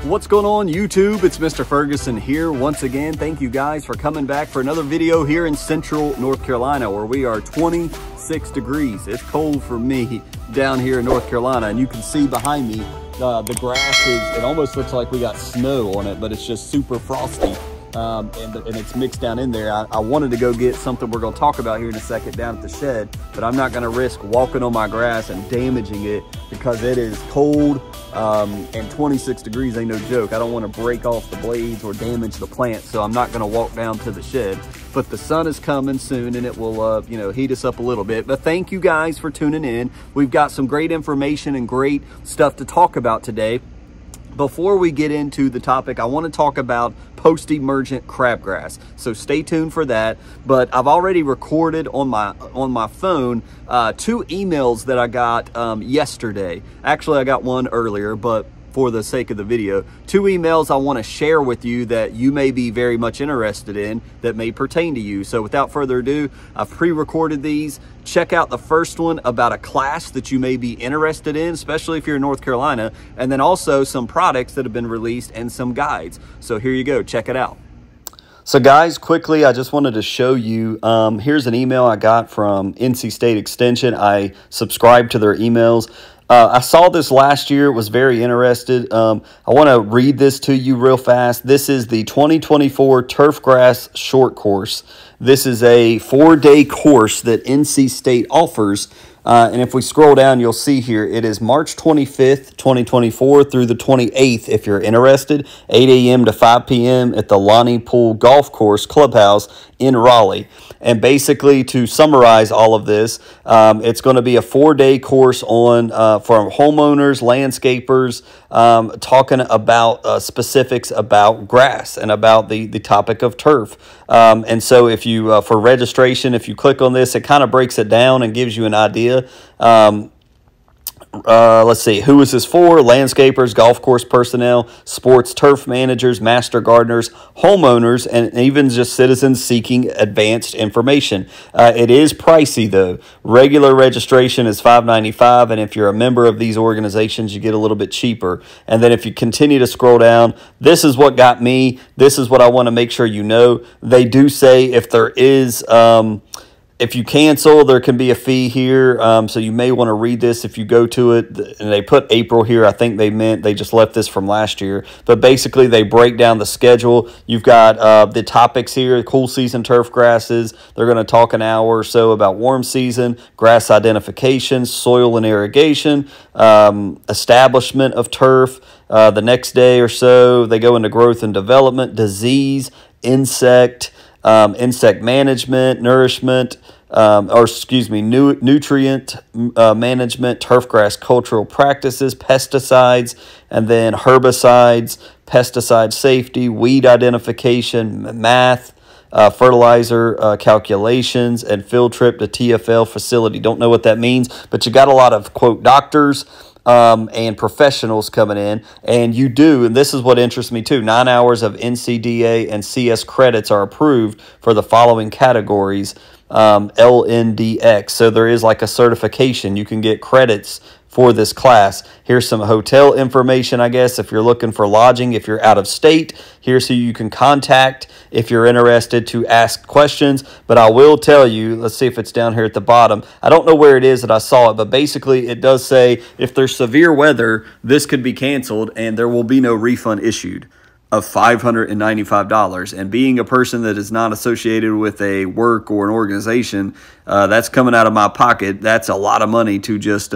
What's going on YouTube? It's Mr. Ferguson here once again. Thank you guys for coming back for another video here in central North Carolina where we are 26 degrees. It's cold for me down here in North Carolina, and you can see behind me the grass it almost looks like we got snow on it, but it's just super frosty. And it's mixed down in there. I wanted to go get something we're going to talk about here in a second down at the shed, but I'm not going to risk walking on my grass and damaging it because it is cold, and 26 degrees ain't no joke. I don't want to break off the blades or damage the plant, so I'm not going to walk down to the shed. But the sun is coming soon, and it will heat us up a little bit. But thank you guys for tuning in. We've got some great information and great stuff to talk about today. Before we get into the topic, I want to talk about post-emergent crabgrass. So stay tuned for that. But I've already recorded on my phone 2 emails that I got yesterday. Actually, I got one earlier, but for the sake of the video, 2 emails I want to share with you that you may be very much interested in that may pertain to you. So without further ado, I've pre-recorded these. Check out the first one about a class that you may be interested in, especially if you're in North Carolina, and then also some products that have been released and some guides. So here you go, check it out. So guys, quickly, I just wanted to show you, here's an email I got from NC State Extension. I subscribed to their emails. I saw this last year, was very interested. I want to read this to you real fast. This is the 2024 Turfgrass Short Course. This is a 4-day course that NC State offers. And if we scroll down, you'll see here, it is March 25th, 2024 through the 28th, if you're interested, 8 a.m. to 5 p.m. at the Lonnie Pool Golf Course Clubhouse in Raleigh. And basically, to summarize all of this, it's going to be a 4-day course on for homeowners, landscapers, talking about specifics about grass and about the topic of turf. And so if you, for registration, if you click on this, it kind of breaks it down and gives you an idea. Let's see, who is this for? Landscapers, golf course personnel, sports turf managers, master gardeners, homeowners, and even just citizens seeking advanced information. It is pricey though. Regular registration is $5.95, and if you're a member of these organizations, you get a little bit cheaper. And then if you continue to scroll down, this is what got me. This is what I want to make sure you know. They do say if there is if you cancel, there can be a fee here, so you may want to read this if you go to it. And they put April here. I think they just left this from last year. But basically, they break down the schedule. You've got the topics here, cool season turf grasses. They're going to talk an hour or so about warm season, grass identification, soil and irrigation, establishment of turf. The next day or so, they go into growth and development, disease, insect management, nourishment, nutrient management, turfgrass cultural practices, pesticides, and then herbicides, pesticide safety, weed identification, math, fertilizer calculations, and field trip to TFL facility. Don't know what that means, but you got a lot of, quote, doctors and professionals coming in, and you do, and this is what interests me too, 9 hours of NCDA and CS credits are approved for the following categories, LNDX. So there is like a certification. You can get credits for this class. Here's some hotel information, I guess, if you're looking for lodging, if you're out of state. Here's who you can contact if you're interested to ask questions. But I will tell you, let's see if it's down here at the bottom. I don't know where it is that I saw it, but basically it does say if there's severe weather, this could be canceled and there will be no refund issued of $595. And being a person that is not associated with a work or an organization, that's coming out of my pocket. That's a lot of money to just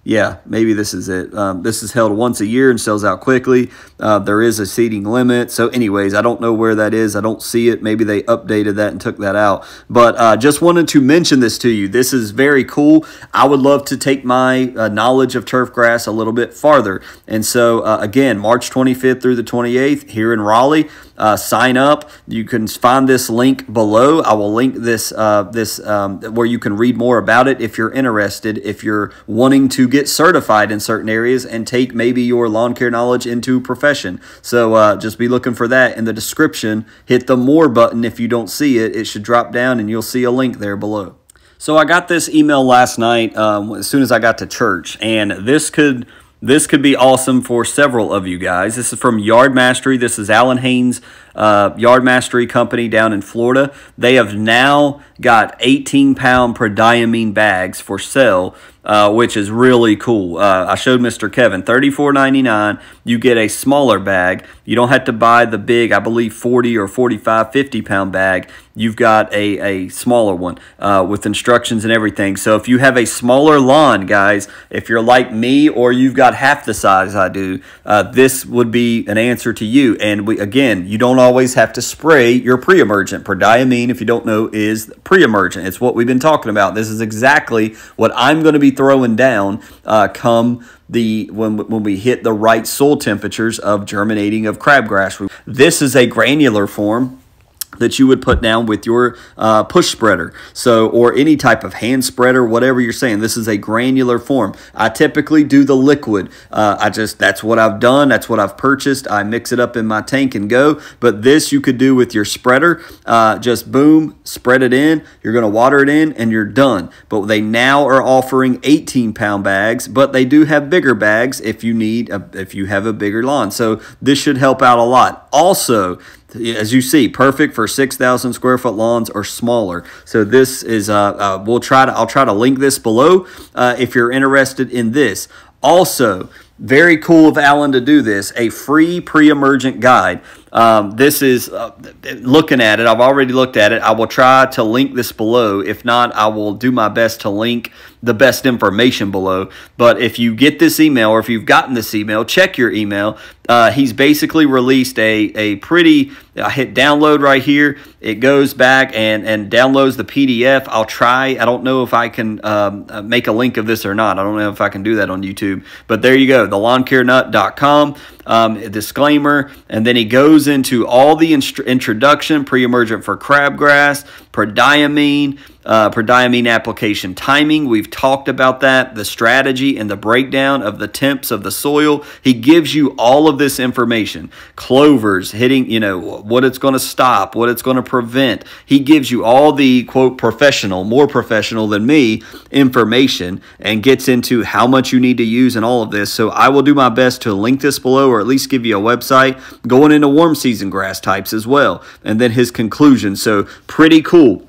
yeah, maybe this is it. This is held once a year and sells out quickly. There is a seating limit. So anyways, I don't know where that is. I don't see it. Maybe they updated that and took that out. But just wanted to mention this to you. This is very cool. I would love to take my knowledge of turf grass a little bit farther. And so, again, March 25th through the 28th here in Raleigh. Sign up. You can find this link below. I will link this where you can read more about it if you're interested, if you're wanting to get certified in certain areas and take maybe your lawn care knowledge into profession. So just be looking for that in the description. Hit the more button if you don't see it. It should drop down and you'll see a link there below. So I got this email last night as soon as I got to church, and this could This could be awesome for several of you guys. This is from Yard Mastery. This is Alan Haynes' Yard Mastery company down in Florida. They have now got 18-pound prodiamine bags for sale, which is really cool. I showed Mr. Kevin, $34.99. You get a smaller bag. You don't have to buy the big, I believe, 40 or 45, 50-pound bag. You've got a smaller one with instructions and everything. So if you have a smaller lawn, guys, if you're like me or you've got half the size I do, this would be an answer to you. And again, you don't always have to spray your pre-emergent. Prodiamine, if you don't know, is pre-emergent. It's what we've been talking about. This is exactly what I'm going to be throwing down come when we hit the right soil temperatures of germinating of crabgrass. This is a granular form that you would put down with your push spreader, or any type of hand spreader, whatever you're saying. This is a granular form. I typically do the liquid. That's what I've done. That's what I've purchased. I mix it up in my tank and go. But this you could do with your spreader. Just boom, spread it in. You're going to water it in, and you're done. But they now are offering 18-pound bags, but they do have bigger bags if you have a bigger lawn. So this should help out a lot. Also, as you see, perfect for 6,000 square foot lawns or smaller. So this is I'll try to link this below if you're interested in this. Also, very cool of Alan to do this, a free pre-emergent guide. This is looking at it. I've already looked at it. I will try to link this below. If not, I will do my best to link the best information below. But if you get this email, or if you've gotten this email, check your email. He's basically released a pretty, I hit download right here. It goes back and downloads the PDF. I'll try. I don't know if I can make a link of this or not. I don't know if I can do that on YouTube. But there you go, thelawncarenut.com. Disclaimer, and then he goes into all the introduction, pre-emergent for crabgrass, prodiamine, prodiamine application timing. We've talked about that, the strategy and the breakdown of the temps of the soil. He gives you all of this information. Clovers, hitting, what it's going to stop, what it's going to prevent. He gives you all the, quote, professional, more professional than me, information, and gets into how much you need to use and all of this. So I will do my best to link this below, or at least give you a website going into warm season grass types as well. And then his conclusion. So pretty cool.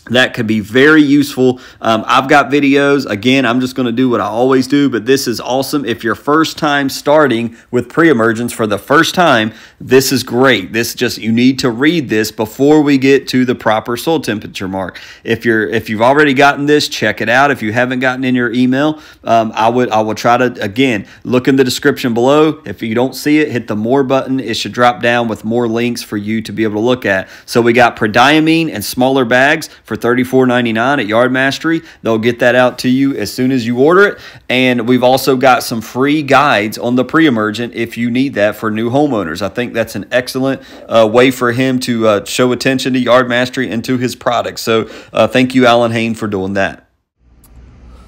That could be very useful. I've got videos. Again, I'm just going to do what I always do, but this is awesome. If you're first time starting with pre-emergence for the first time, this is great. You need to read this before we get to the proper soil temperature mark. If you've already gotten this, check it out. If you haven't gotten in your email, I will try to, again, look in the description below. If you don't see it, hit the more button. It should drop down with more links for you to be able to look at. So we got prodiamine and smaller bags for $34.99 at Yard Mastery. They'll get that out to you as soon as you order it. And we've also got some free guides on the pre-emergent if you need that for new homeowners. I think that's an excellent way for him to show attention to Yard Mastery and to his products. So thank you, Alan Haynes, for doing that.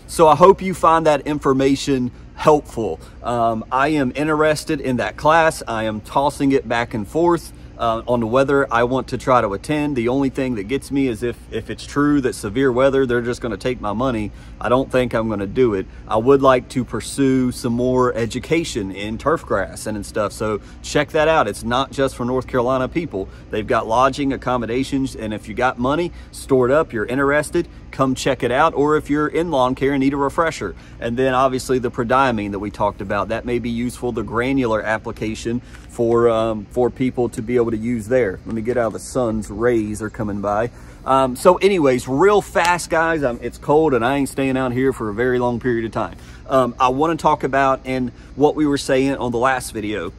So I hope you find that information helpful. I am interested in that class. I am tossing it back and forth on whether I want to try to attend. The only thing that gets me is if it's true that severe weather, they're just going to take my money. I don't think I'm going to do it. I would like to pursue some more education in turfgrass and stuff. So check that out. It's not just for North Carolina people. They've got lodging, accommodations, and if you got money stored up, you're interested, come check it out. Or if you're in lawn care and need a refresher. And then obviously the prodiamine that we talked about, that may be useful, the granular application for people to be able to use there. Let me get out of the sun's rays are coming by. So anyways, real fast, guys, it's cold and I ain't staying out here for a very long period of time. I want to talk about, and what we were saying on the last video,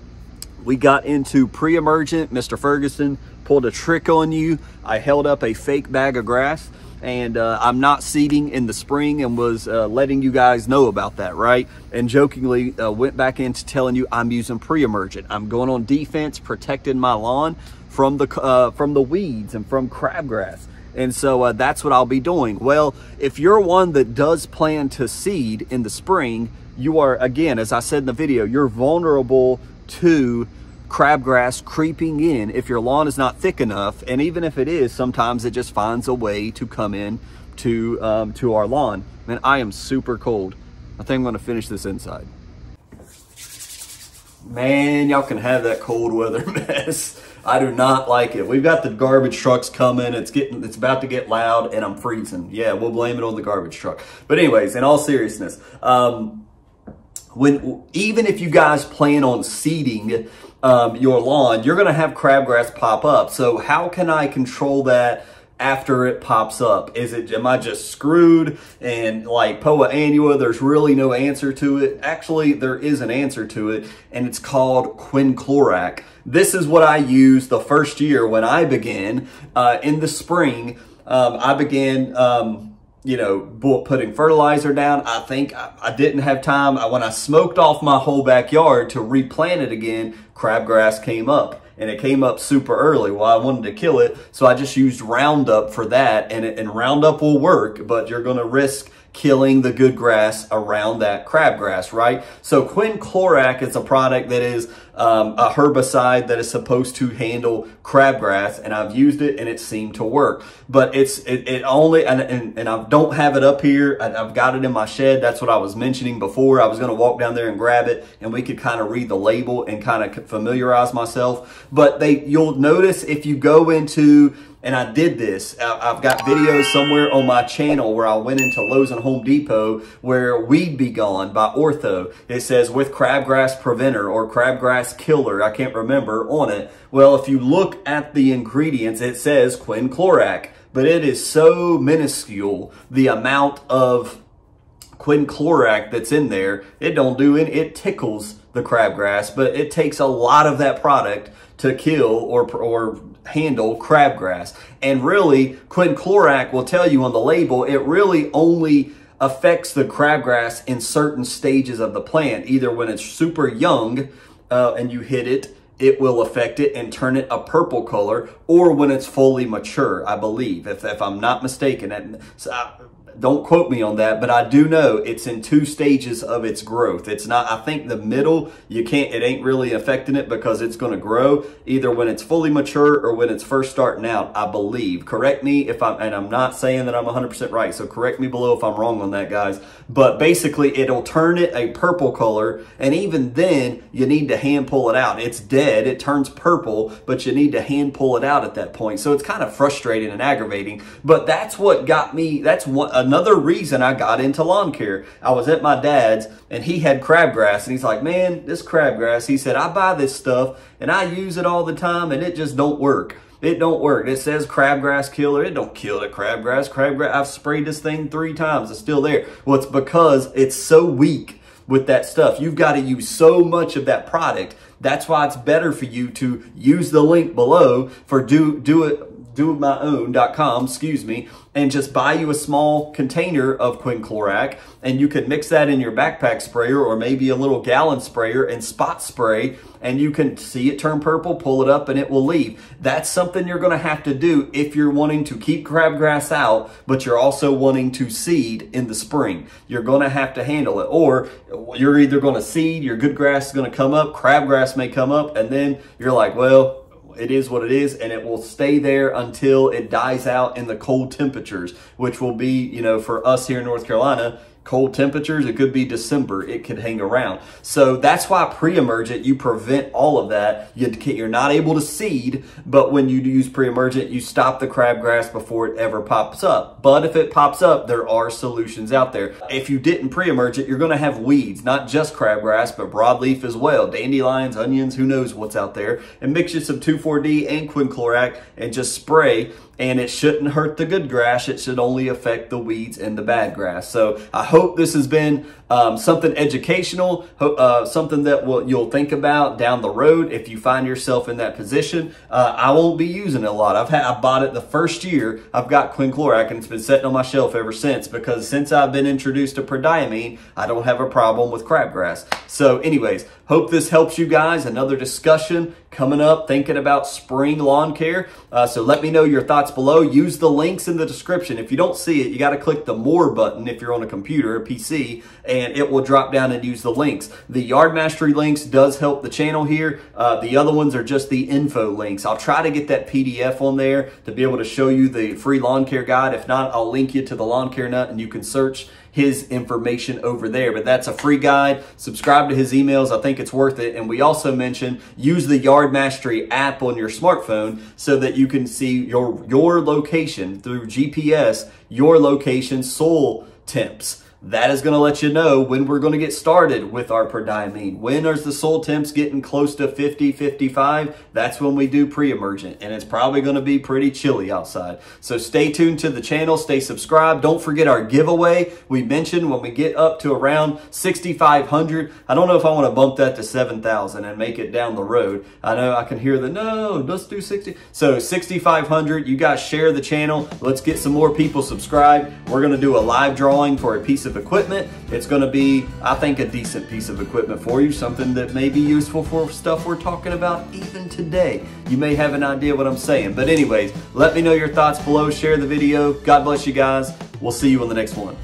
we got into pre-emergent. Mr. Ferguson pulled a trick on you. I held up a fake bag of grass, and I'm not seeding in the spring, and was letting you guys know about that, right? And jokingly went back into telling you I'm using pre-emergent. I'm going on defense, protecting my lawn from the weeds and from crabgrass. And so that's what I'll be doing. Well, if you're one that does plan to seed in the spring, you are, again, as I said in the video, you're vulnerable to crabgrass creeping in if your lawn is not thick enough. And even if it is, sometimes it just finds a way to come in to our lawn. Man, I am super cold. I think I'm going to finish this inside. Man, y'all can have that cold weather mess. I do not like it. We've got the garbage trucks coming. It's about to get loud and I'm freezing. Yeah, we'll blame it on the garbage truck. But anyways, in all seriousness, even if you guys plan on seeding your lawn, you're going to have crabgrass pop up. So how can I control that after it pops up? Am I just screwed? And like Poa annua, there's really no answer to it. Actually, there is an answer to it, and it's called quinclorac. This is what I used the first year when I began in the spring. I began putting fertilizer down. I think I didn't have time. When I smoked off my whole backyard to replant it again, crabgrass came up. And it came up super early. Well, I wanted to kill it, so I just used Roundup for that. And Roundup will work, but you're going to risk killing the good grass around that crabgrass, right? So quinclorac is a product that is a herbicide that is supposed to handle crabgrass, and I've used it and it seemed to work. But it only, and I don't have it up here. I've got it in my shed. That's what I was mentioning before. I was going to walk down there and grab it, and we could kind of read the label and kind of familiarize myself. But you'll notice if you go into, and I did this, I've got videos somewhere on my channel where I went into Lowe's and Home Depot where Weed Be Gone by Ortho, it says with crabgrass preventer or crabgrass killer, I can't remember, on it. Well, if you look at the ingredients, it says quinclorac, but it is so minuscule, the amount of quinclorac that's in there. It don't do it. It tickles the crabgrass, but it takes a lot of that product to kill or handle crabgrass. And really, quinclorac will tell you on the label, it really only affects the crabgrass in certain stages of the plant. Either when it's super young and you hit it, it will affect it and turn it a purple color, or when it's fully mature, I believe, if I'm not mistaken. Don't quote me on that, but I do know it's in 2 stages of its growth. It's not, I think the middle, it ain't really affecting it because it's going to grow either when it's fully mature or when it's first starting out, I believe. Correct me if and I'm not saying that I'm 100% right, so correct me below if I'm wrong on that, guys. But basically, it'll turn it a purple color, and even then, you need to hand pull it out. It's dead, it turns purple, but you need to hand pull it out at that point. So it's kind of frustrating and aggravating, but that's what got me, another reason I got into lawn care. I was at my dad's and he had crabgrass, and he's like, man, this crabgrass, he said, I buy this stuff and I use it all the time and it just don't work. It don't work. It says crabgrass killer. It don't kill the crabgrass. I've sprayed this thing 3 times. It's still there. Well, it's because it's so weak with that stuff. You've got to use so much of that product. That's why it's better for you to use the link below for doitmyown.com, excuse me, and just buy you a small container of quinclorac, and you could mix that in your backpack sprayer or maybe a little gallon sprayer and spot spray, and you can see it turn purple, pull it up, and it will leave. That's something you're going to have to do if you're wanting to keep crabgrass out, but you're also wanting to seed in the spring. You're going to have to handle it, or you're either going to seed, your good grass is going to come up, crabgrass may come up, and then you're like, well, it is what it is, and it will stay there until it dies out in the cold temperatures, which will be, for us here in North Carolina, cold temperatures, it could be December, it could hang around. So that's why pre-emergent, you prevent all of that. You're not able to seed, but when you use pre-emergent, you stop the crabgrass before it ever pops up. But if it pops up, there are solutions out there. If you didn't pre-emergent, you're going to have weeds, not just crabgrass, but broadleaf as well. Dandelions, onions, who knows what's out there. And mix you some 2,4-D and quinclorac and just spray. And it shouldn't hurt the good grass. It should only affect the weeds and the bad grass. So I hope this has been something educational, something that you'll think about down the road if you find yourself in that position. I won't be using it a lot. I bought it the first year. I've got quinclorac, and it's been sitting on my shelf ever since, because since I've been introduced to prodiamine, I don't have a problem with crabgrass. So anyways, hope this helps you guys. Another discussion coming up, thinking about spring lawn care. So let me know your thoughts below. Use the links in the description. If you don't see it, you got to click the more button if you're on a computer, a PC, and and it will drop down and use the links. The Yard Mastery links does help the channel here. The other ones are just the info links. I'll try to get that PDF on there to be able to show you the free lawn care guide. If not, I'll link you to the Lawn Care Nut and you can search his information over there. But that's a free guide. Subscribe to his emails. I think it's worth it. And we also mentioned use the Yard Mastery app on your smartphone so that you can see your location through GPS, your location soil temps. That is going to let you know when we're going to get started with our prodiamine. When are the soil temps getting close to 50, 55? That's when we do pre-emergent, and it's probably going to be pretty chilly outside. So stay tuned to the channel, stay subscribed. Don't forget our giveaway. We mentioned when we get up to around 6,500. I don't know if I want to bump that to 7,000 and make it down the road. I know I can hear the, no, let's do 60. So 6,500, you guys share the channel. Let's get some more people subscribed. We're going to do a live drawing for a piece of equipment. It's going to be, I think, a decent piece of equipment for you, something that may be useful for stuff we're talking about even today. You may have an idea what I'm saying, but anyways, let me know your thoughts below. Share the video. God bless you guys. We'll see you on the next one.